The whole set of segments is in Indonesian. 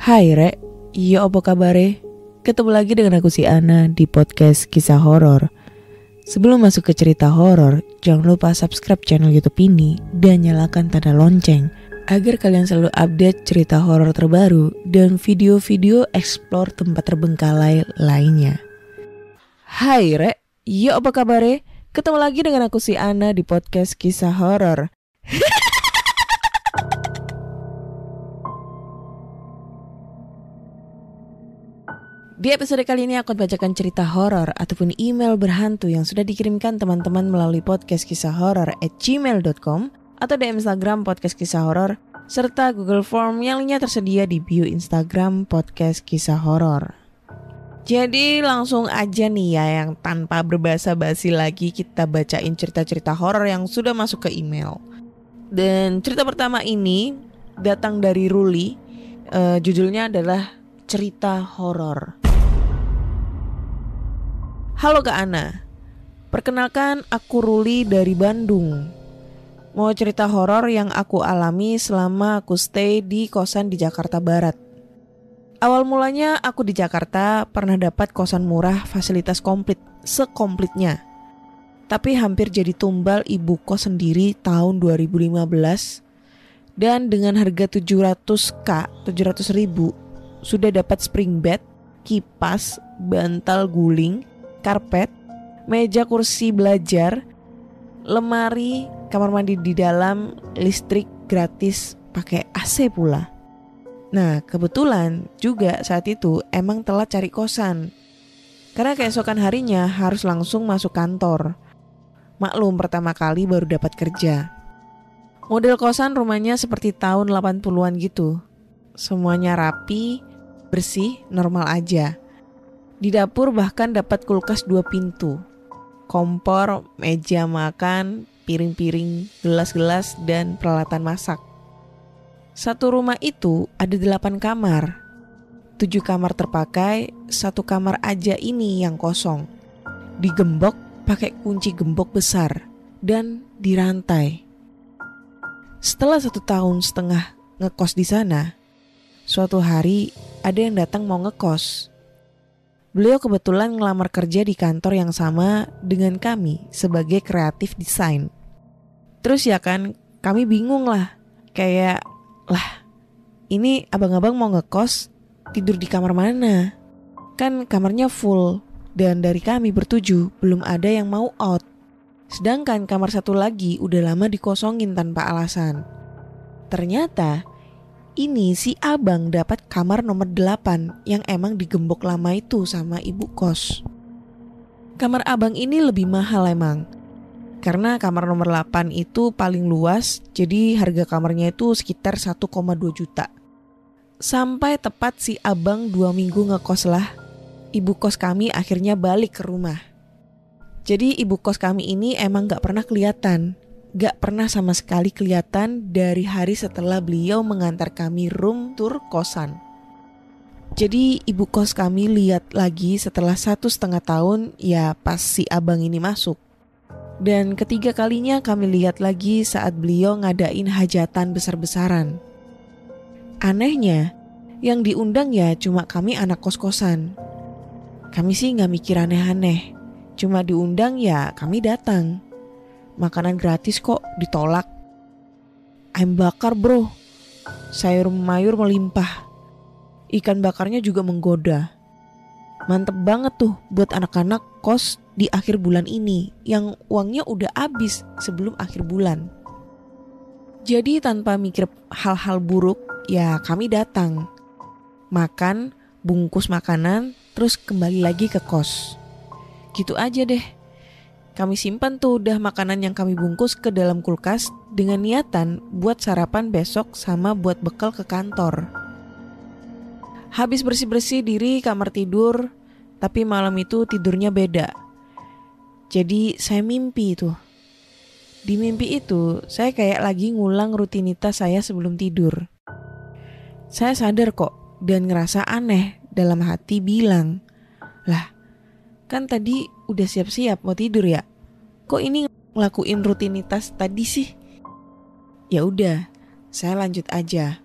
Hai Rek, iya apa kabare? Ketemu lagi dengan aku si Ana di podcast kisah horor. Sebelum masuk ke cerita horor, jangan lupa subscribe channel YouTube ini dan nyalakan tanda lonceng agar kalian selalu update cerita horor terbaru dan video-video explore tempat terbengkalai lainnya. Hai Rek, iya apa kabare? Ketemu lagi dengan aku si Ana di podcast kisah horor. Di episode kali ini aku bacakan cerita horor ataupun email berhantu yang sudah dikirimkan teman-teman melalui podcastkisahhoror@gmail.com atau DM Instagram podcast kisah horor serta Google Form yang linknya tersedia di bio Instagram podcast kisah horor. Jadi langsung aja nih ya, yang tanpa berbasa-basi lagi kita bacain cerita-cerita horor yang sudah masuk ke email. Dan cerita pertama ini datang dari Ruli, judulnya adalah cerita horor. Halo Kak Ana, perkenalkan aku Ruli dari Bandung. Mau cerita horor yang aku alami selama aku stay di kosan di Jakarta Barat. Awal mulanya aku di Jakarta pernah dapat kosan murah fasilitas komplit, sekomplitnya. Tapi hampir jadi tumbal ibu kos sendiri tahun 2015. Dan dengan harga 700.000 sudah dapat spring bed, kipas, bantal guling, karpet, meja kursi belajar, lemari, kamar mandi di dalam, listrik gratis, pakai AC pula. Nah, kebetulan juga saat itu emang telat cari kosan. Karena keesokan harinya harus langsung masuk kantor. Maklum pertama kali baru dapat kerja. Model kosan rumahnya seperti tahun 80-an gitu. Semuanya rapi, bersih, normal aja. Di dapur bahkan dapat kulkas 2 pintu, kompor, meja makan, piring-piring, gelas-gelas, dan peralatan masak. Satu rumah itu ada 8 kamar. 7 kamar terpakai, 1 kamar aja ini yang kosong. Digembok pakai kunci gembok besar dan dirantai. Setelah 1,5 tahun ngekos di sana, suatu hari ada yang datang mau ngekos. Beliau kebetulan ngelamar kerja di kantor yang sama dengan kami sebagai kreatif desain. Terus ya kan, kami bingung lah. Kayak, ini abang-abang mau ngekos, tidur di kamar mana? Kan kamarnya full, dan dari kami bertujuh belum ada yang mau out. Sedangkan kamar satu lagi udah lama dikosongin tanpa alasan. Ternyata ini si abang dapat kamar nomor 8 yang emang digembok lama itu sama ibu kos. Kamar abang ini lebih mahal emang. Karena kamar nomor 8 itu paling luas, jadi harga kamarnya itu sekitar 1,2 juta. Sampai tepat si abang 2 minggu ngekos lah, ibu kos kami akhirnya balik ke rumah. Jadi ibu kos kami ini emang gak pernah kelihatan. Gak pernah sama sekali kelihatan dari hari setelah beliau mengantar kami room tour kosan. Jadi ibu kos kami lihat lagi setelah 1,5 tahun, ya pas si abang ini masuk. Dan ketiga kalinya kami lihat lagi saat beliau ngadain hajatan besar-besaran. Anehnya, yang diundang ya cuma kami anak kos-kosan. Kami sih gak mikir aneh-aneh, cuma diundang ya kami datang. Makanan gratis kok ditolak. Ayam bakar bro, sayur mayur melimpah, ikan bakarnya juga menggoda. Mantep banget tuh buat anak-anak kos di akhir bulan ini yang uangnya udah habis sebelum akhir bulan. Jadi tanpa mikir hal-hal buruk, ya kami datang, makan, bungkus makanan, terus kembali lagi ke kos. Gitu aja deh. Kami simpan tuh udah makanan yang kami bungkus ke dalam kulkas dengan niatan buat sarapan besok sama buat bekal ke kantor. Habis bersih-bersih diri kamar tidur, tapi malam itu tidurnya beda. Jadi saya mimpi tuh. Di mimpi itu saya kayak lagi ngulang rutinitas saya sebelum tidur. Saya sadar kok dan ngerasa aneh, dalam hati bilang, kan tadi udah siap-siap mau tidur ya? Kok ini ngelakuin rutinitas tadi sih? Ya udah, saya lanjut aja.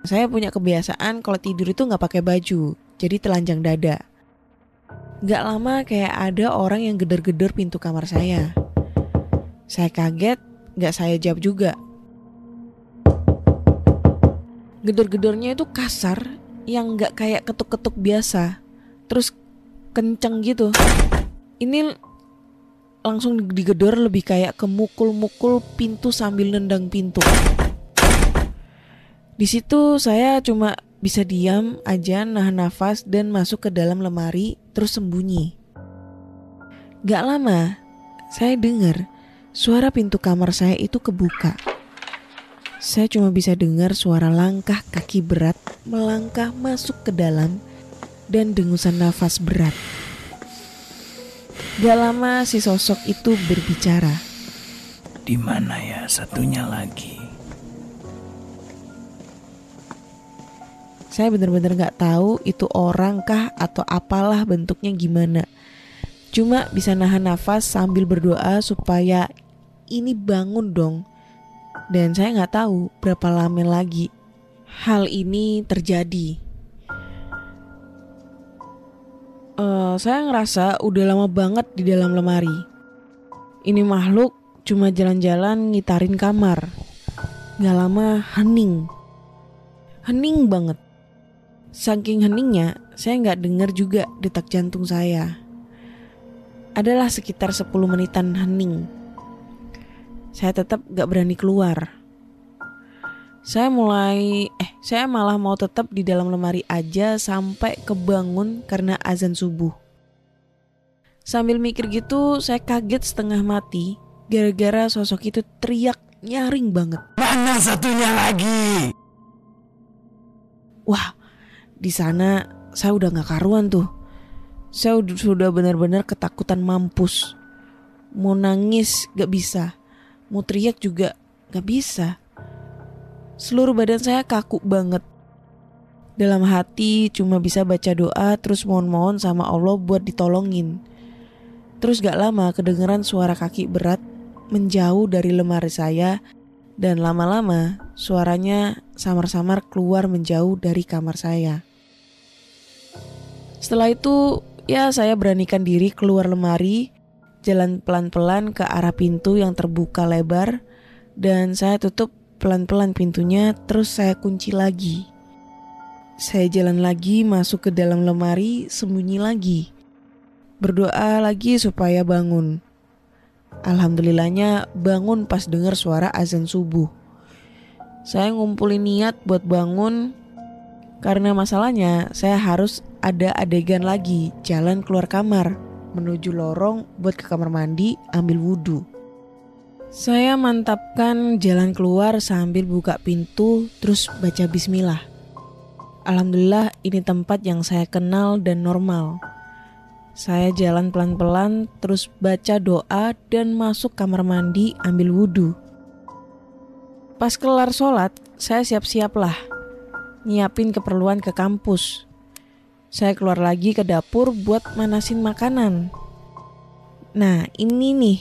Saya punya kebiasaan kalau tidur itu gak pakai baju, jadi telanjang dada. Gak lama kayak ada orang yang gedor-gedor pintu kamar saya. Saya kaget, gak saya jawab juga. Gedor-gedornya itu kasar, yang gak kayak ketuk-ketuk biasa, terus kenceng gitu. Ini langsung digedor lebih kayak kemukul-mukul pintu sambil nendang pintu. Di situ saya cuma bisa diam aja, nahan nafas dan masuk ke dalam lemari terus sembunyi. Gak lama saya dengar suara pintu kamar saya itu kebuka. Saya cuma bisa dengar suara langkah kaki berat melangkah masuk ke dalam dan dengusan nafas berat. Gak lama si sosok itu berbicara. Di mana ya satunya lagi? Saya benar-benar gak tahu itu orang kah atau apalah bentuknya gimana. Cuma bisa nahan nafas sambil berdoa supaya ini bangun dong. Dan saya gak tahu berapa lama lagi hal ini terjadi. Saya ngerasa udah lama banget di dalam lemari. Ini makhluk cuma jalan-jalan ngitarin kamar. Gak lama hening. Hening banget. Saking heningnya, saya gak dengar juga detak jantung saya. Adalah sekitar 10 menitan hening. Saya tetap gak berani keluar. Saya malah mau tetap di dalam lemari aja sampai kebangun karena azan subuh. Sambil mikir gitu, saya kaget setengah mati gara-gara sosok itu teriak nyaring banget. Mana satunya lagi? Wah, di sana saya udah gak karuan tuh. Saya sudah benar-benar ketakutan mampus. Mau nangis gak bisa, mau teriak juga gak bisa. Seluruh badan saya kaku banget. Dalam hati cuma bisa baca doa terus mohon-mohon sama Allah buat ditolongin. Terus gak lama kedengeran suara kaki berat menjauh dari lemari saya. Dan lama-lama suaranya samar-samar keluar menjauh dari kamar saya. Setelah itu ya saya beranikan diri keluar lemari, jalan pelan-pelan ke arah pintu yang terbuka lebar, dan saya tutup pelan-pelan pintunya terus saya kunci lagi. Saya jalan lagi masuk ke dalam lemari, sembunyi lagi. Berdoa lagi supaya bangun. Alhamdulillahnya bangun pas dengar suara azan subuh. Saya ngumpulin niat buat bangun. Karena masalahnya saya harus ada adegan lagi jalan keluar kamar menuju lorong buat ke kamar mandi ambil wudhu. Saya mantapkan jalan keluar sambil buka pintu terus baca bismillah. Alhamdulillah ini tempat yang saya kenal dan normal. Saya jalan pelan-pelan terus baca doa dan masuk kamar mandi ambil wudhu. Pas kelar sholat saya siap-siap lah. Nyiapin keperluan ke kampus. Saya keluar lagi ke dapur buat manasin makanan. Nah ini nih,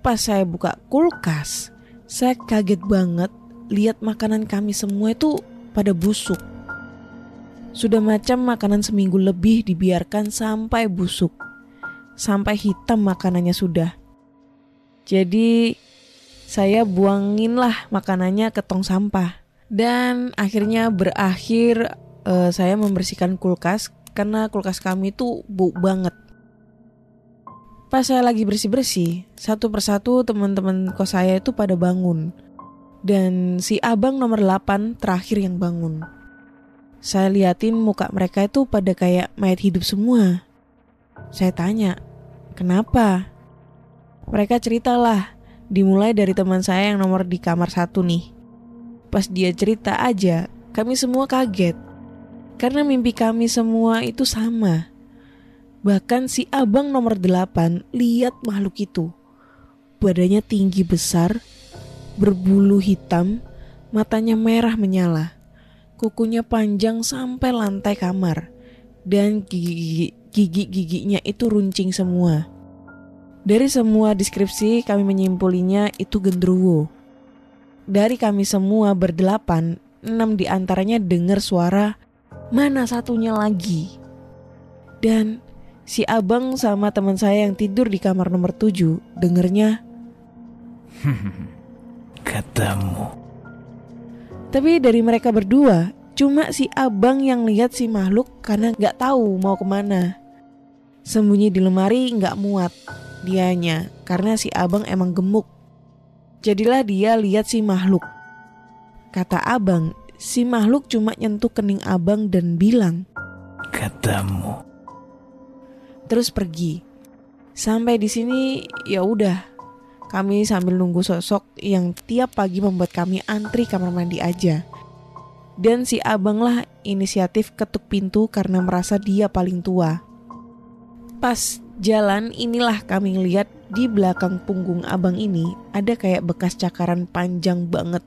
pas saya buka kulkas, saya kaget banget lihat makanan kami semua itu pada busuk. Sudah macam makanan seminggu lebih dibiarkan sampai busuk. Sampai hitam makanannya sudah. Jadi saya buangin lah makanannya ke tong sampah. Dan akhirnya berakhir saya membersihkan kulkas karena kulkas kami itu bau banget. Pas saya lagi bersih-bersih, satu persatu teman-teman kos saya itu pada bangun. Dan si abang nomor 8 terakhir yang bangun. Saya liatin muka mereka itu pada kayak mayat hidup semua. Saya tanya, kenapa? Mereka ceritalah, dimulai dari teman saya yang nomor di kamar 1 nih. Pas dia cerita aja, kami semua kaget. Karena mimpi kami semua itu sama. Bahkan si abang nomor 8 lihat makhluk itu. Badannya tinggi besar, berbulu hitam, matanya merah menyala. Kukunya panjang sampai lantai kamar. Dan gigi-giginya itu runcing semua. Dari semua deskripsi kami menyimpulinya itu genderuwo. Dari kami semua berdelapan, 6 di antaranya dengar suara mana satunya lagi. Dan si abang sama teman saya yang tidur di kamar nomor 7 dengernya Katamu. Tapi dari mereka berdua cuma si abang yang lihat si makhluk karena gak tahu mau kemana. Sembunyi di lemari gak muat dianya karena si abang emang gemuk. Jadilah dia lihat si makhluk. Kata abang, si makhluk cuma nyentuh kening abang dan bilang, Katamu. terus pergi. Sampai di sini ya udah. Kami sambil nunggu sosok yang tiap pagi membuat kami antri kamar mandi aja. Dan si abang lah inisiatif ketuk pintu karena merasa dia paling tua. Pas jalan inilah kami lihat di belakang punggung abang ini ada kayak bekas cakaran panjang banget.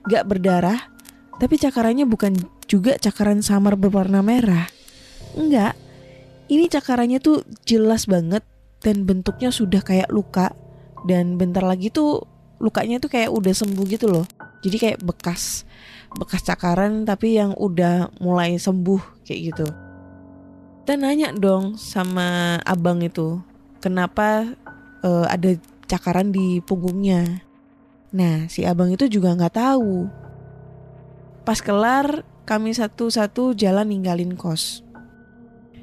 Gak berdarah, tapi cakarannya bukan juga cakaran samar berwarna merah. Enggak, ini cakarannya tuh jelas banget dan bentuknya sudah kayak luka. Dan bentar lagi tuh lukanya tuh kayak udah sembuh gitu loh. Jadi kayak bekas cakaran tapi yang udah mulai sembuh kayak gitu. Kita nanya dong sama abang itu, kenapa ada cakaran di punggungnya. Nah si abang itu juga gak tahu. Pas kelar kami satu-satu jalan ninggalin kos.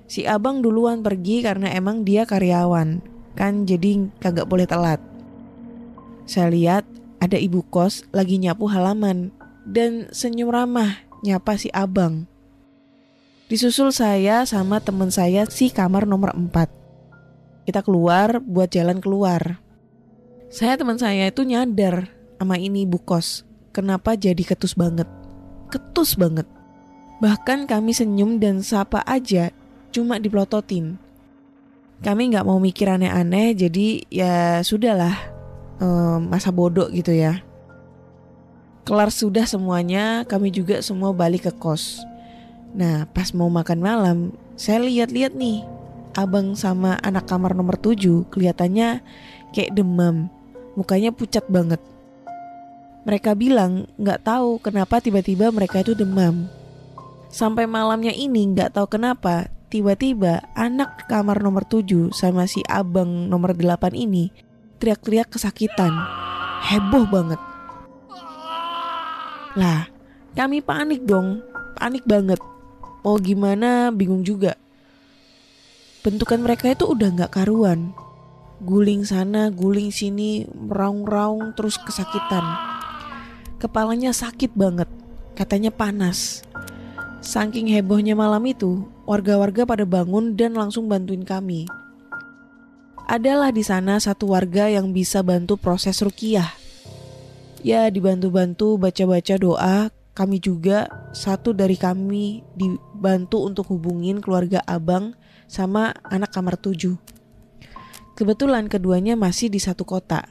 Si abang duluan pergi karena emang dia karyawan. Kan jadi kagak boleh telat. Saya lihat ada ibu kos lagi nyapu halaman dan senyum ramah nyapa si abang. Disusul saya sama teman saya si kamar nomor 4. Kita keluar buat jalan keluar. Teman saya itu nyadar sama ini ibu kos. Kenapa jadi ketus banget. Ketus banget. Bahkan kami senyum dan sapa aja cuma dipelototin. Kami gak mau mikir aneh-aneh, jadi ya sudahlah, masa bodoh gitu ya. Kelar sudah semuanya, kami juga semua balik ke kos. Nah pas mau makan malam, saya lihat-lihat nih, abang sama anak kamar nomor 7 kelihatannya kayak demam, mukanya pucat banget. Mereka bilang gak tahu kenapa tiba-tiba mereka itu demam. Sampai malamnya ini gak tahu kenapa, tiba-tiba anak kamar nomor 7 sama si abang nomor 8 ini teriak-teriak kesakitan. Heboh banget. Lah, kami panik dong. Panik banget. Mau gimana bingung juga. Bentukan mereka itu udah gak karuan. Guling sana, guling sini, meraung-raung terus kesakitan. Kepalanya sakit banget. Katanya panas. Saking hebohnya malam itu, warga-warga pada bangun dan langsung bantuin kami. Adalah di sana satu warga yang bisa bantu proses ruqyah. Ya dibantu-bantu baca-baca doa, kami juga satu dari kami dibantu untuk hubungin keluarga abang sama anak kamar 7. Kebetulan keduanya masih di satu kota.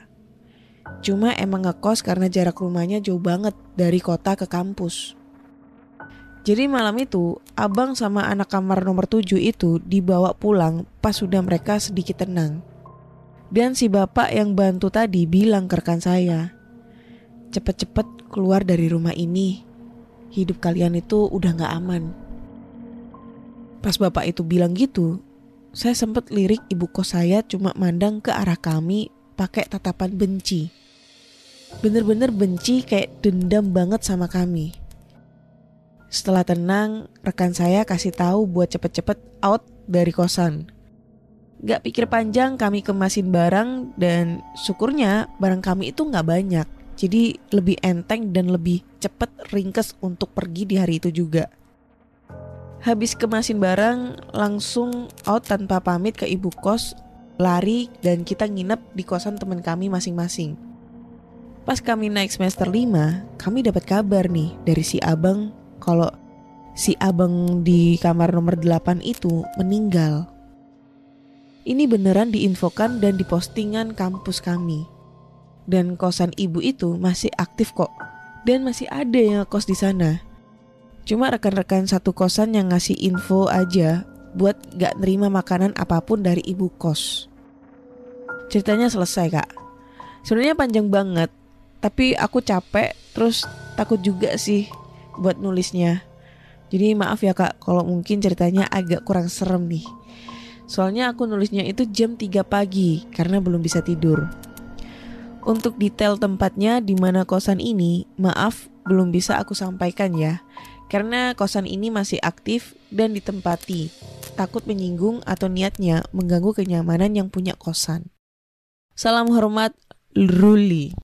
Cuma emang ngekos karena jarak rumahnya jauh banget dari kota ke kampus. Jadi malam itu abang sama anak kamar nomor 7 itu dibawa pulang pas sudah mereka sedikit tenang. Dan si bapak yang bantu tadi bilang ke rekan saya, cepet-cepet keluar dari rumah ini, hidup kalian itu udah gak aman. Pas bapak itu bilang gitu, saya sempet lirik ibu kos saya cuma mandang ke arah kami pakai tatapan benci. Bener-bener benci kayak dendam banget sama kami. Setelah tenang, rekan saya kasih tahu buat cepet-cepet out dari kosan. Gak pikir panjang kami kemasin barang dan syukurnya barang kami itu gak banyak. Jadi lebih enteng dan lebih cepet ringkes untuk pergi di hari itu juga. Habis kemasin barang langsung out tanpa pamit ke ibu kos, lari dan kita nginep di kosan teman kami masing-masing. Pas kami naik semester 5, kami dapat kabar nih dari si abang kalau si abang di kamar nomor 8 itu meninggal. Ini beneran diinfokan dan dipostingan kampus kami. Dan kosan ibu itu masih aktif kok. Dan masih ada yang kos di sana. Cuma rekan-rekan satu kosan yang ngasih info aja buat gak nerima makanan apapun dari ibu kos. Ceritanya selesai kak. Sebenarnya panjang banget, tapi aku capek terus takut juga sih buat nulisnya. Jadi maaf ya kak kalau mungkin ceritanya agak kurang serem nih. Soalnya aku nulisnya itu jam 3 pagi karena belum bisa tidur. Untuk detail tempatnya di mana kosan ini, maaf belum bisa aku sampaikan ya. Karena kosan ini masih aktif dan ditempati. Takut menyinggung atau niatnya mengganggu kenyamanan yang punya kosan. Salam hormat, Ruli.